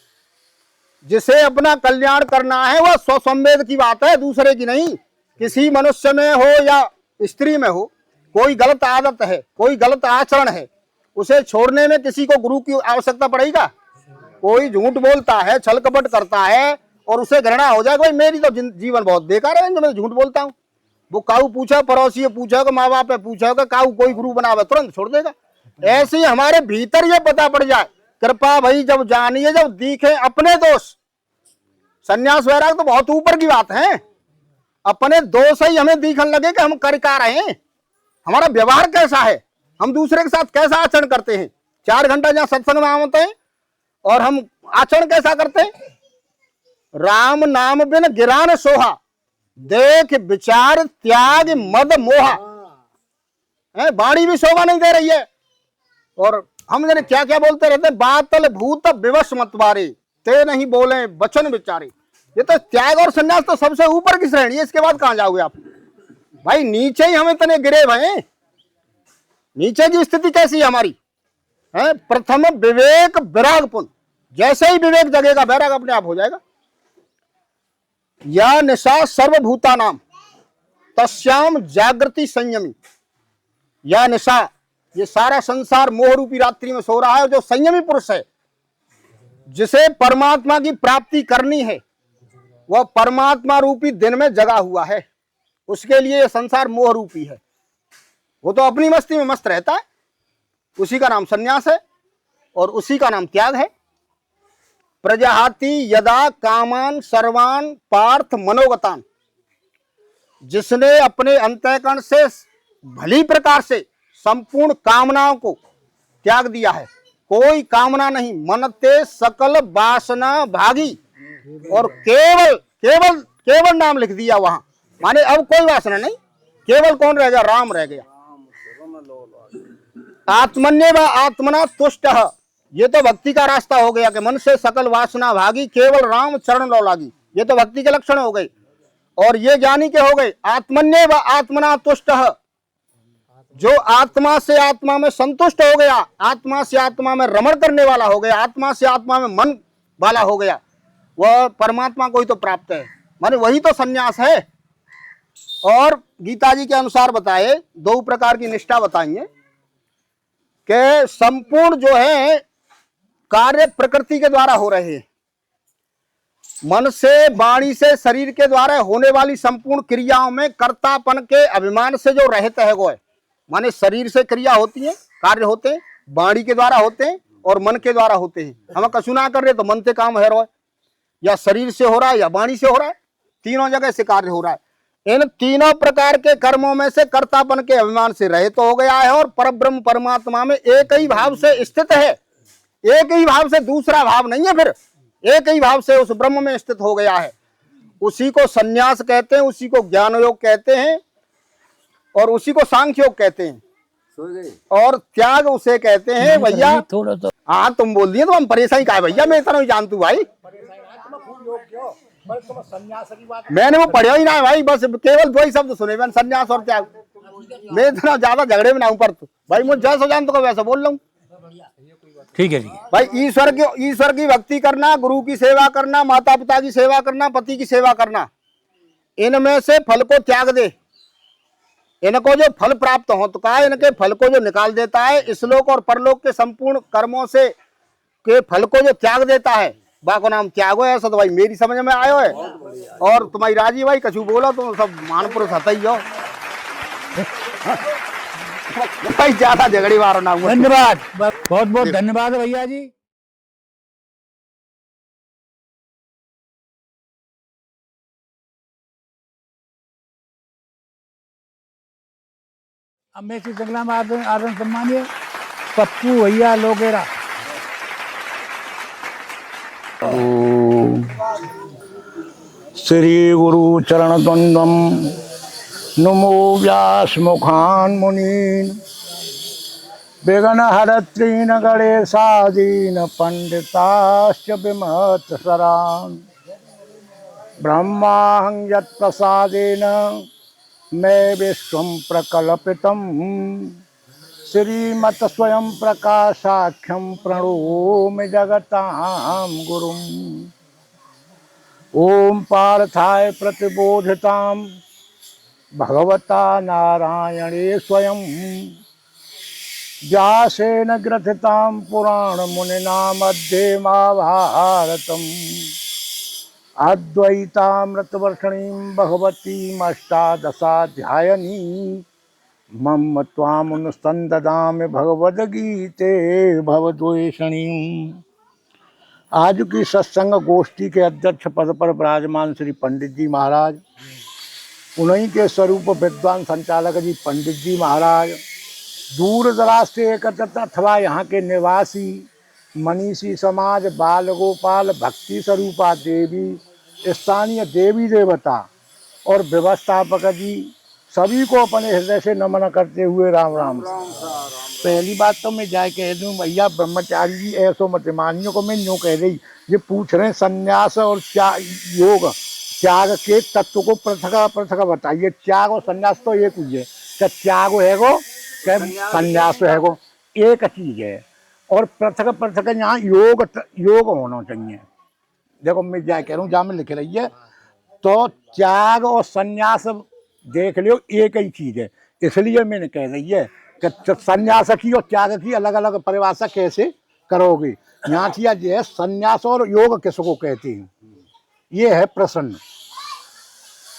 जिसे अपना कल्याण करना है वह स्वसंवेद की बात है, दूसरे की नहीं। किसी मनुष्य में हो या स्त्री में हो, कोई गलत आदत है, कोई गलत आचरण है, उसे छोड़ने में किसी को गुरु की आवश्यकता पड़ेगा? कोई झूठ बोलता है, छल कपट करता है और उसे घृणा हो जाए, भाई मेरी तो जीवन बहुत बेकार है जो मैं झूठ बोलता हूँ, वो काऊ पूछा, पड़ोसी पूछा, माँ बाप पूछा, काऊ कोई गुरु बनावे तुरंत छोड़ देगा। ऐसे ही हमारे भीतर ये पता पड़ जाए, कृपा भाई जब जानिए, जब दिखे अपने दोष। संन्यास वैराग तो बहुत ऊपर की बात है, अपने दोष ही हमें दिखने लगे कि हम कर क्या रहे हैं, हमारा व्यवहार कैसा है, हम दूसरे के साथ कैसा आचरण करते हैं। 4 घंटा जहाँ सत्संग में होते हैं और हम आचरण कैसा करते हैं। राम नाम बिन गिरान सोहा, देख विचार त्याग मद मोहा। वाणी भी शोभा नहीं दे रही है और हम जने क्या क्या बोलते रहते हैं, बातल भूत विवश मतवारे, ते नहीं बोले वचन विचारे। ये तो त्याग और संन्यास तो सबसे ऊपर की श्रेणी है, इसके बाद कहां जाओगे आप भाई। नीचे ही हम इतने गिरे हैं, नीचे की स्थिति कैसी है हमारी है। प्रथम विवेक विराग पुन, जैसे ही विवेक जगेगा वैराग अपने आप हो जाएगा। या निशा सर्वभूता नाम तस्याम जागृति संयमी। या निशा, ये सारा संसार मोह रूपी रात्रि में सो रहा है, जो संयमी पुरुष है, जिसे परमात्मा की प्राप्ति करनी है, वह परमात्मा रूपी दिन में जगा हुआ है। उसके लिए यह संसार मोह रूपी है, वो तो अपनी मस्ती में मस्त रहता है। उसी का नाम सन्यास है और उसी का नाम त्याग है। प्रजाहाति यदा कामान सर्वान पार्थ मनोगतान, जिसने अपने अंतःकरण से भली प्रकार से संपूर्ण कामनाओं को त्याग दिया है, कोई कामना नहीं, मनते सकल वासना भागी। और केवल केवल केवल नाम लिख दिया वहां, माने अब कोई वासना नहीं, केवल कौन रह गया, राम रह गया। आत्मन्य व आत्मना तुष्ट, ये तो भक्ति का रास्ता हो गया कि मन से सकल वासना भागी, केवल राम चरण लो लागी। ये तो भक्ति के लक्षण हो गए। और ये ज्ञानी के हो गए आत्मन्य व आत्मना तुष्ट, जो आत्मा से आत्मा में संतुष्ट हो गया, आत्मा से आत्मा में रमण करने वाला हो गया, आत्मा से आत्मा में मन वाला हो गया, वह परमात्मा को ही तो प्राप्त है। माने वही तो सन्यास है। और गीता जी के अनुसार बताए 2 प्रकार की निष्ठा बताइए कि संपूर्ण जो है कार्य प्रकृति के द्वारा हो रहे हैं, मन से, वाणी से, शरीर के द्वारा होने वाली संपूर्ण क्रियाओं में कर्तापन के अभिमान से जो रहते हैं वो है। माने शरीर से क्रिया होती है, कार्य होते हैं, वाणी के द्वारा होते हैं और मन के द्वारा होते हैं। हम कछु ना कर रहे तो मन से काम है रहा, या शरीर से हो रहा है या वाणी से हो रहा है, तीनों जगह से कार्य हो रहा है। इन तीनों प्रकार के कर्मों में से कर्तापन के अभिमान से रहित हो गया है और परब्रह्म परमात्मा में एक ही भाव से स्थित है। एक ही भाव से, दूसरा भाव नहीं है, फिर एक ही भाव से उस ब्रह्म में स्थित हो गया है। उसी को संन्यास कहते हैं, उसी को ज्ञान योग कहते हैं, और उसी को सांख्य योग कहते हैं, और त्याग उसे कहते हैं भैया। थोड़ा तो हाँ तुम बोल दिए तो हम परेशानी का है भैया, मैं इतना ही जानतू भाई, मैंने वो पढ़ा ही ना है भाई, बस केवल दो ही शब्द सुने मैंने, संन्यास और त्याग। मैं इतना ज्यादा झगड़े में ना हूं, पर भाई मुझे जैसा जानता हूं वैसा बोल रहा हूँ। ठीक है जी। भाई ईश्वर की भक्ति करना, गुरु की सेवा करना, माता पिता की सेवा करना, पति की सेवा करना, इनमें से फल को त्याग दे, इनको जो फल प्राप्त हो तो कहा इनके फल को जो निकाल देता है, इस लोक और परलोक के संपूर्ण कर्मों से के फल को जो त्याग देता है, बाको नाम त्यागो है। ऐसा तो भाई मेरी समझ में आयो है। और तुम्हारी राजी भाई कछु बोलो तो सब मानपुरुष हता ही हो भाई, ज्यादा झगड़ी मारो ना। धन्यवाद, बहुत बहुत धन्यवाद भैया जी। अब मैं श्री जंगला में आदरण सम्मानिए पप्पू भैया लोगेरा। श्री गुरु चरण द्वंद्वम नमो व्यास मुखान मुनीन विघ्न हरत्रीन गणेशादीन पंडिताश्च विमत सरान ब्रह्माहं यत्प्रसादेन मैं विश्वं प्रकल्पितम् श्रीमत स्वयं प्रकाशाख्यं प्रणोमि जगतां गुरुम्। ओम पार्थाय प्रतिबोधितां भगवता नारायणे स्वयं व्यासेन ग्रथितां पुराणमुनिना मध्ये महाभारतम् अद्वैतामृतवर्षिणीं भगवतीम् अष्टादशाध्यायिनीं मम त्वामनुसंददामि भगवद्गीते भवद्वेषणीम्। आज की सत्संग गोष्ठी के अध्यक्ष पद पर विराजमान श्री पंडित जी महाराज, उन्हीं के स्वरूप विद्वान संचालक जी पंडित जी महाराज, दूर दराज से एकत्रित अथवा यहाँ के निवासी मनीषी समाज, बाल गोपाल, भक्ति स्वरूपा देवी, स्थानीय देवी देवता और व्यवस्थापक जी, सभी को अपने हृदय से नमन करते हुए राम राम। पहली बात तो मैं जाए कह दूं भैया, ब्रह्मचारी जी ऐसो मत मानियों को मैं यूँ कह रही, ये पूछ रहे हैं संन्यास और योग त्याग के तत्व को पृथक पृथक बताइए। त्याग और संन्यास तो एक ही है, क्या त्याग है गो, क्या संन्यास है गो, एक चीज है। और पृथक पृथक यहाँ योग होना चाहिए। देखो मैं जाए कह रहा हूँ, जहाँ में लिख रही है तो त्याग और संन्यास देख लियो एक ही चीज है, इसलिए मैंने कह रही है कि संन्यास की और त्याग की अलग अलग परिभाषा कैसे करोगे। यहाँ किया जो है संन्यास और योग किसको कहते हैं, ये है प्रश्न।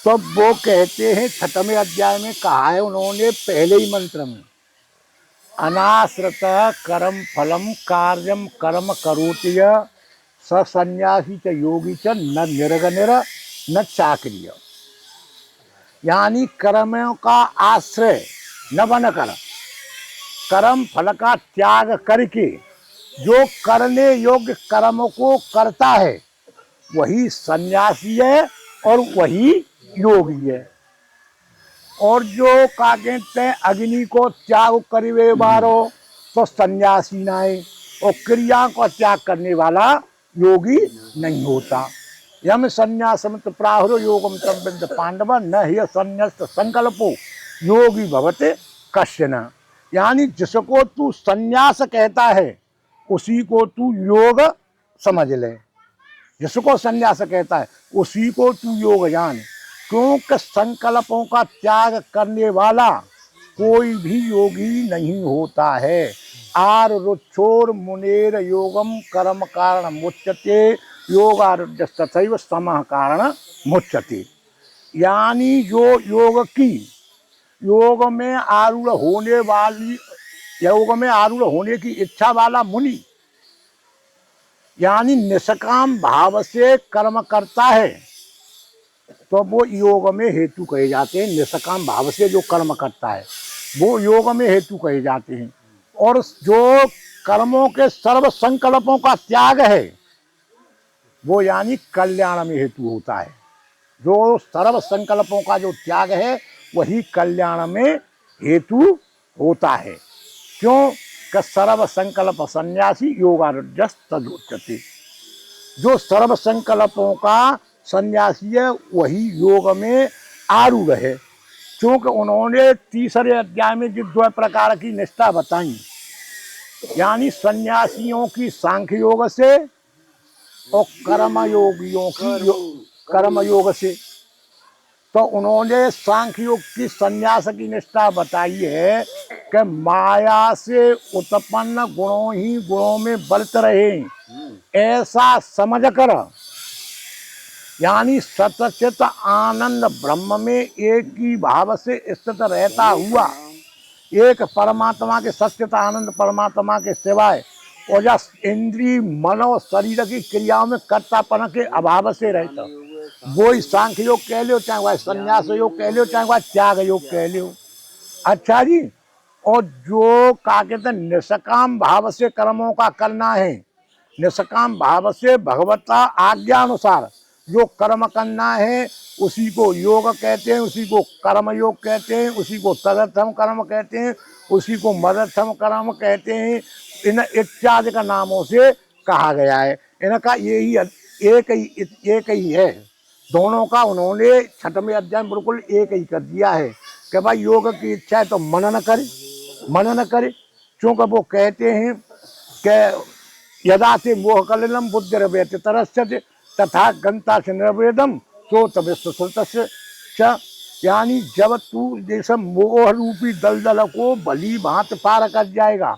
तो वो कहते हैं 6वें अध्याय में कहा है उन्होंने पहले ही मंत्र में, अनाश्रित कर्म फलम कार्यम कर्म करोति स संन्यासी च योगी च न निर्गनिर न चाक्रिय। यानी कर्मों का आश्रय न बनकर कर्म फल का त्याग करके जो करने योग्य कर्म को करता है वही सन्यासी है और वही योगी है। और जो का कहते हैं अग्नि को त्याग करिवे बारो तो सन्यासी ना है, और क्रिया को त्याग करने वाला योगी नहीं होता। यम संन्यासमित प्राहुर योगम तम विद्ध पांडव न ही संन्यास्त संकल्पो योगी भवते कश्चन। यानी जिसको तू संन्यास कहता है उसी को तू योग समझ ले, जिसको संन्यास कहता है उसी को तू योग जान, क्योंकि संकल्पों का त्याग करने वाला कोई भी योगी नहीं होता है। आर रुच्छोर मुनेर योगम कर्म कारण मुच्यते योगारूढ़ तथैव समः कारण मुच्यते। यानी जो योग में आरूढ़ होने की इच्छा वाला मुनि यानी निष्काम भाव से कर्म करता है तो वो योग में हेतु कहे जाते हैं। निष्काम भाव से जो कर्म करता है वो योग में हेतु कहे जाते हैं। और जो कर्मों के सर्व संकल्पों का त्याग है वो यानी कल्याण में हेतु होता है। जो सर्व संकल्पों का जो त्याग है वही कल्याण में हेतु होता है। क्यों कि सर्व संकल्प सन्यासी योगारूढ़ तदुच्यते। जो सर्व संकल्पों का सन्यासी है वही योग में आरूढ़ है। क्योंकि उन्होंने तीसरे अध्याय में जो 2 प्रकार की निष्ठा बताई, यानी सन्यासियों की सांख्य योग से और कर्मयोगियों की कर्मयोग से। तो उन्होंने सांख्य योग की सन्यास की निष्ठा बताई है कि माया से उत्पन्न गुणों ही गुणों में बलते रहे ऐसा समझकर, यानी सतचित आनंद ब्रह्म में एक ही भाव से स्थित रहता हुआ, एक परमात्मा के सचित आनंद परमात्मा के सिवाय ओजस इंद्रिय मन और शरीर की क्रियाओं में कर्तापन के अभाव से रहता। वो ही सांख्य योग कह लो, चाहे वह संन्यास योग कह लो, चाहे वह त्याग योग कह लो। अच्छा जी, और जो क्या कहते हैं निष्काम भाव से कर्मों का करना है, निष्काम भाव से भगवता आज्ञा अनुसार जो कर्म करना है उसी को योग कहते हैं, उसी को कर्म योग कहते हैं, उसी को तदर्थम कर्म कहते हैं, उसी को मदर्थम कर्म कहते हैं। इन इत्यादि का नामों से कहा गया है। इनका यही एक ही है। दोनों का उन्होंने 6वें अध्याय में बिल्कुल एक ही कर दिया है कि भाई योग की इच्छा है तो मनन करे। क्योंकि वो कहते हैं कि यदा से मोह कलिलम बुद्धिर्व्यति तरस्यते तथा गंता से निर्वेदम तो तब, यानी जब तू जैसे मोह रूपी दलदल को भली भांत पार कर जाएगा,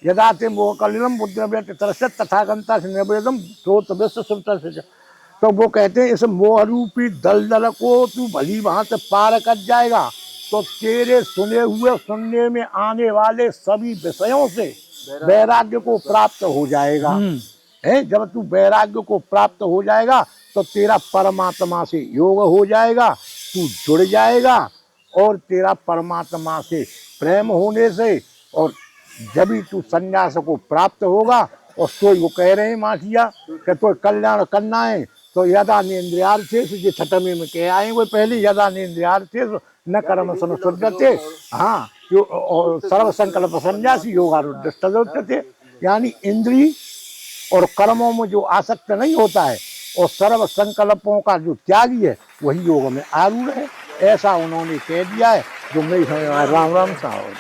यदा ते मोह कलिलम बुद्धिर्व्यति तरस्यते तथा गंता से निर्वेदम तो तब, तो वो कहते हैं इस मोह रूपी दलदल को तू भली भांत पार कर जाएगा तो तेरे सुनने में आने वाले सभी विषयों से वैराग्य को प्राप्त हो जाएगा। है, जब तू वैराग्य को प्राप्त हो जाएगा तो तेरा परमात्मा से योग हो जाएगा, तू जुड़ जाएगा और तेरा परमात्मा से प्रेम होने से, और जब ही तू संन्यास को प्राप्त होगा। और तो वो कह रहे हैं माठिया कि तो कल्याण करना है तो यदा नेन्द्रियार्थेषु, जो 6वें में कह आए वो पहले, यदा नेन्द्रियार्थेषु न कर्म संसुद्धते, हाँ, सर्व संकल्प सन्यासी योगारूढ़ तदुच्यते। यानी इंद्रिय और कर्मों में जो आसक्त नहीं होता है और सर्व संकल्पों का जो त्यागी है वही योग में आरूढ़ है। ऐसा उन्होंने कह दिया है जो मैं राम राम साहब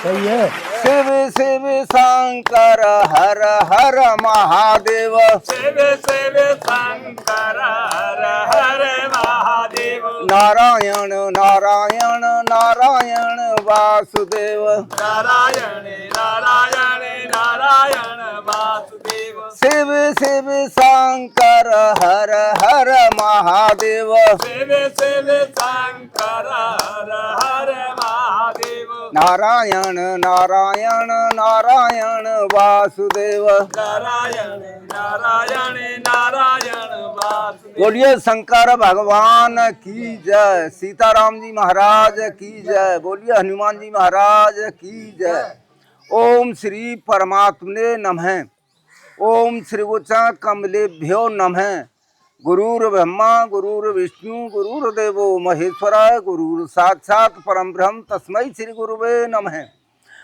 सही है। शिव शिव शंकर हर हर महादेव, शिव शिव शंकर हर हर महादेव, नारायण नारायण नारायण वासुदेव, नारायण नारायण नारायण वासुदेव, शिव शिव शंकर हर हर महादेव, शिव शिव शंकर हर हर महादेव, नारायण नारायण नारायण वासुदेव, नारायण नारायण नारायण वासुदेव। बोलिए शंकर भगवान की जय, सीताराम जी महाराज की जय, बोलिए हनुमान जी महाराज की जय। ओम श्री परमात्मने नमः। ओम श्री उच्च कमलेभ्यो नमः। गुरुर ब्रह्मा गुरुर विष्णु गुरुर्देवो महेश्वराय, गुरुर साक्षात् परम ब्रह्म तस्मै श्री गुरुवे नमः।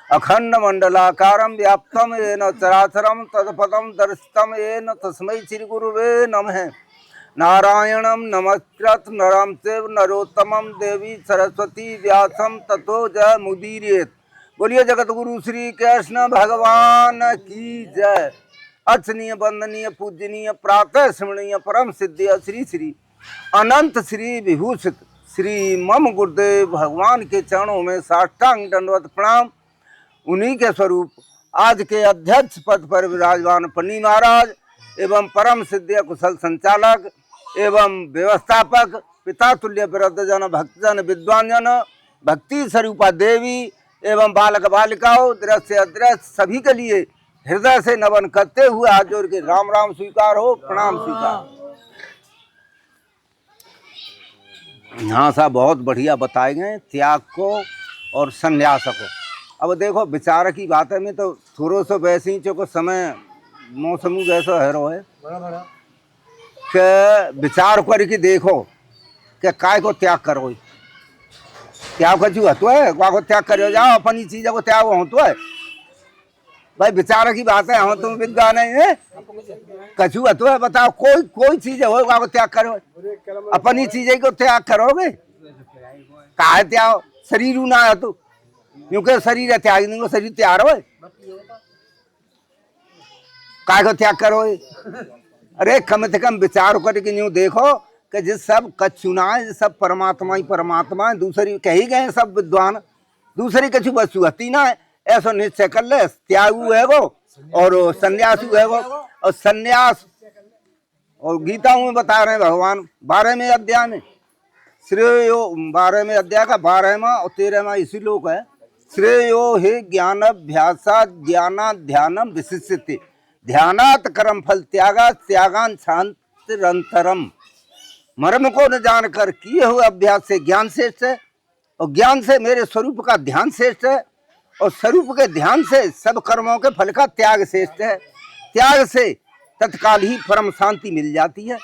अखंड मंडलाकारं व्याप्तं येन चराचरं तत्पदं दर्शितं येन तस्मै श्री गुरुवे नमः। नारायणं नमस्कृत्य नरं चैव नरोत्तमं देवी सरस्वती व्यासं ततो जयमुदीरयेत्। बोलिए जगत गुरु श्री कृष्ण भगवान की जय। अर्चनीय वंदनीय पूजनीय प्रातः स्मरणीय परम सिद्धि श्री श्री अनंत श्री विभूषित श्री मम गुरुदेव भगवान के चरणों में साष्टांग दंडवत प्रणाम। उन्हीं के स्वरूप आज के अध्यक्ष पद पर विराजमान पन्नी महाराज एवं परम सिद्धि कुशल संचालक एवं व्यवस्थापक पिता तुल्य वृद्धजन भक्तजन विद्वानजन भक्ति स्वरूपा देवी एवं बालक बालिकाओं दृश्य अदृश्य सभी के लिए हृदय से नमन करते हुए हाथ जोड़ के राम राम स्वीकार हो, प्रणाम स्वीकार। यहाँ साहब बहुत बढ़िया बताए गए त्याग को और संन्यास को। अब देखो विचार की बात है, में तो थोड़ो सो वैसे ही चो समय मौसम वैसा है रो है कि विचार करके देखो कि काय को त्याग करो, त्याग कछु हतो है का को त्याग करो जाओ, अपनी चीज़ों को त्याग हो तो है भाई, विचार की बात है। हम तुम विद्वान है कछु हतो है, बताओ कोई चीज हो का को त्याग करो, अपनी चीजें को त्याग करोगे काहे त्याग, शरीर ना है तू क्योंकि शरीर है त्याग नहीं को, शरीर तैयार हो काय को त्याग करोगे। अरे कम से कम विचार करके यूं देखो कि जिस सब कछुना है, सब परमात्मा ही परमात्मा है, दूसरी कही गए सब विद्वान, दूसरी कछु वस्तु हती ना है, ऐसा निश्चय कर ले। त्यागु है वो और संन्यासु है वो, और संन्यास और गीता में बता रहे हैं भगवान 12वें अध्याय में, श्रेयो 12वें अध्याय का 12वां और 13वां इसी लोक है, श्रेयो हे ज्ञानाभ्यासा ज्ञाना ध्यानम विशिष्यते ध्यानात कर्म फल त्यागा त्यागान शांतिरंतरम। मर्म को न जानकर किए हुए अभ्यास से ज्ञान श्रेष्ठ है, और ज्ञान से मेरे स्वरूप का ध्यान श्रेष्ठ है, और स्वरूप के ध्यान से सब कर्मों के फल का त्याग श्रेष्ठ है। त्याग से तत्काल ही परम शांति मिल जाती है।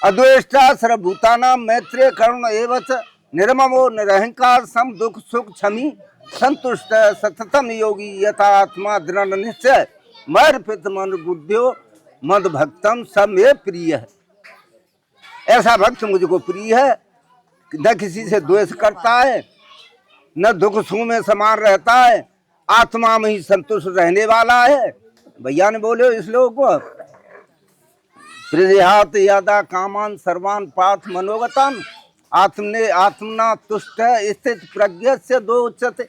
अद्वेष्टा सर्वभूतानां मैत्रेय करुण एवच निर्ममो निरहंकार सम दुख सुख क्षमी संतुष्ट सततम योगी यथात्मा दृढ़ निश्चय मर्पित मन बुद्धियो मद भक्तम सब में प्रिय है। ऐसा भक्त मुझको प्रिय है, न किसी से द्वेष करता है, न दुख सुख में समान रहता है, आत्मा में ही संतुष्ट रहने वाला है। भैया ने बोले इस लोग को प्रजहात यादा कामान सर्वान पार्थ मनोगतम आत्मने आत्मना तुष्ट स्थित प्रज्ञ से दो उच्चते।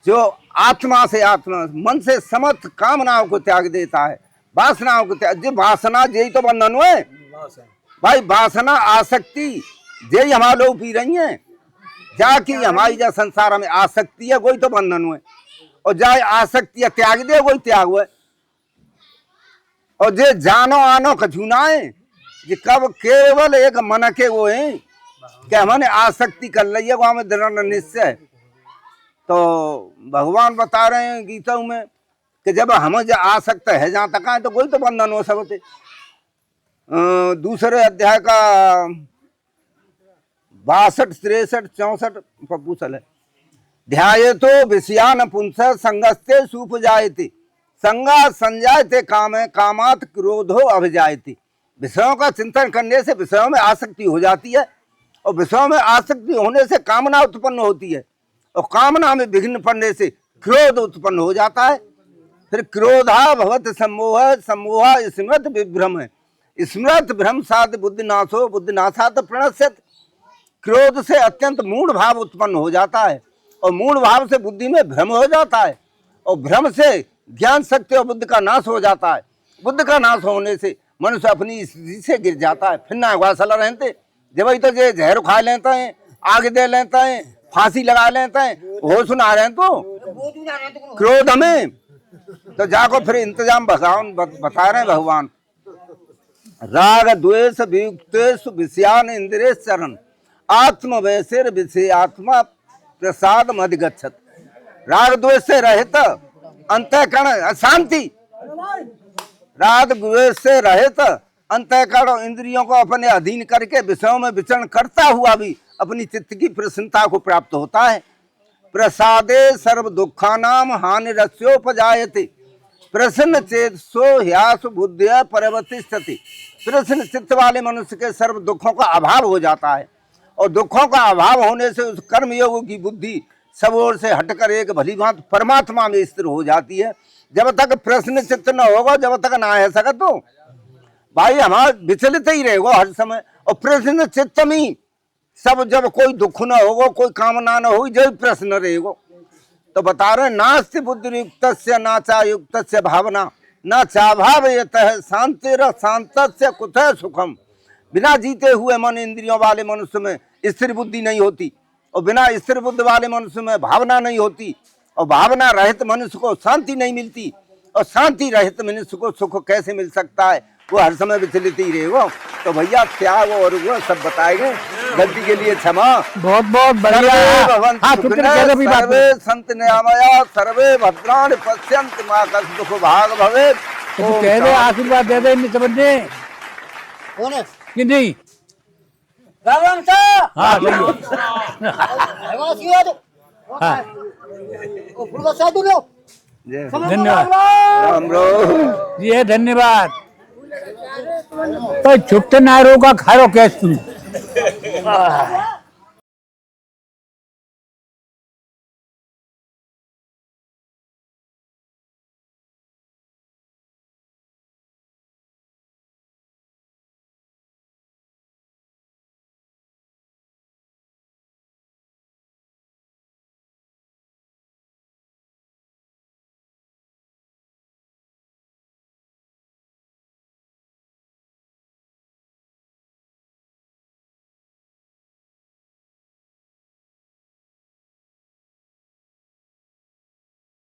जो आत्मा से आत्मा मन से समस्त कामनाओं को त्याग देता है, वासनाओं को त्याग, जो वासना यही तो बंधन है भाई, वासना आसक्ति यही हमारे लोग पी रही हैं, जाकि हमारी जो संसार में आसक्ति है वही तो बंधन हुए, और जाए आसक्ति है त्याग दे वही त्याग हुए। और जे जानो आनो कछूना है, जे कब केवल एक मन के वो है कि हमने आसक्ति कर ली है, वो हमें दृढ़ निश्चय। तो भगवान बता रहे हैं गीता में कि जब हम जो आसक्त है जहाँ तक है तो कोई तो बंधन हो सकते। दूसरे अध्याय का 62 63 64 पूछल है, ध्याये तो विषयान पुंस संगस्ते सूप जायते संगा संजायते कामे कामात क्रोधो अभिजायते। विषयों का चिंतन करने से विषयों में आसक्ति हो जाती है, और विषयों में आसक्ति होने से कामना उत्पन्न होती है, और कामना में विघ्न पड़ने से क्रोध उत्पन्न हो जाता है। फिर क्रोधा भवत सम्मोह सम्मोह स्मृत विभ्रम है, स्मृत भ्रम साध बुद्धिनाशो बुद्धिनाशात प्रणश्यत। क्रोध से अत्यंत मूढ़ भाव उत्पन्न हो जाता है, और मूढ़ भाव से बुद्धि में भ्रम हो जाता है, और भ्रम से ज्ञान शक्ति और बुद्धि का नाश हो जाता है। बुद्धि का नाश होने से मनुष्य अपनी स्थिति से गिर जाता है। फिर ना वासला रहते जब ही तो ये जहर खा लेते हैं, आग दे लेते हैं, फांसी लगा लेते हैं, होश ना रहे तो क्रोध में तो जाको फिर इंतजाम भगवान बता रहे हैं भगवान। राग द्वेष वियुक्तेषु विषयान इंद्रिय चरण आत्म वैसेर विषय आत्मा प्रसाद मधिगच्छत। राग द्वेष से रहित अंतःकरण शांति, राग द्वेष से रहित अंतःकरण इंद्रियों को अपने अधीन करके विषयों में विचरण करता हुआ भी अपनी चित्त की प्रसन्नता को प्राप्त होता है। प्रसादे सर्व दुखानाम हानि रस्योपजायते प्रसन्न चेतसो ह्यास बुद्धिया परिवर्तिष्ठति। प्रसन्न चित्त वाले मनुष्य के सर्व दुखों का अभाव हो जाता है, और दुखों का अभाव होने से उस कर्म योग की बुद्धि सब ओर से हटकर एक भली भांति परमात्मा में स्थिर हो जाती है। जब तक प्रश्न चित्त न होगा, जब तक ना है सकत तो भाई हमारा विचलित ही रहेगा हर समय। और प्रश्न चित्त में सब जब कोई दुख न होगा, कोई कामना न होगी, जब प्रश्न रहेगा। तो बता रहे नास्ति बुद्धि युक्त से ना चा युक्त से भावना न चाभाव शांतिर शांत से कुतः सुखम। बिना जीते हुए मन इंद्रियों वाले मनुष्य में स्थिर बुद्धि नहीं होती, और बिना स्थिर बुद्धि वाले मनुष्य में भावना नहीं होती, और भावना रहित मनुष्य को शांति नहीं मिलती, और शांति रहित मनुष्य को सुख कैसे मिल सकता है? वो हर समय विचलित ही रहेगा। तो भैया त्याग और वो सब बताए गए। गलती के लिए क्षमा। बहुत बहुत बढ़िया। हाँ, सर्वे संत निरामया सर्वे भद्राणि पश्यन्ति मा कस्य दुख भाग भवे। कह दे, आशीर्वाद दे दे, नहीं समझने कि नहीं? राम सा हाँ चलिए। हाँ धन्यवाद। राम राम। ये धन्यवाद। तो छुट्टे नायरों का खारो कैसे?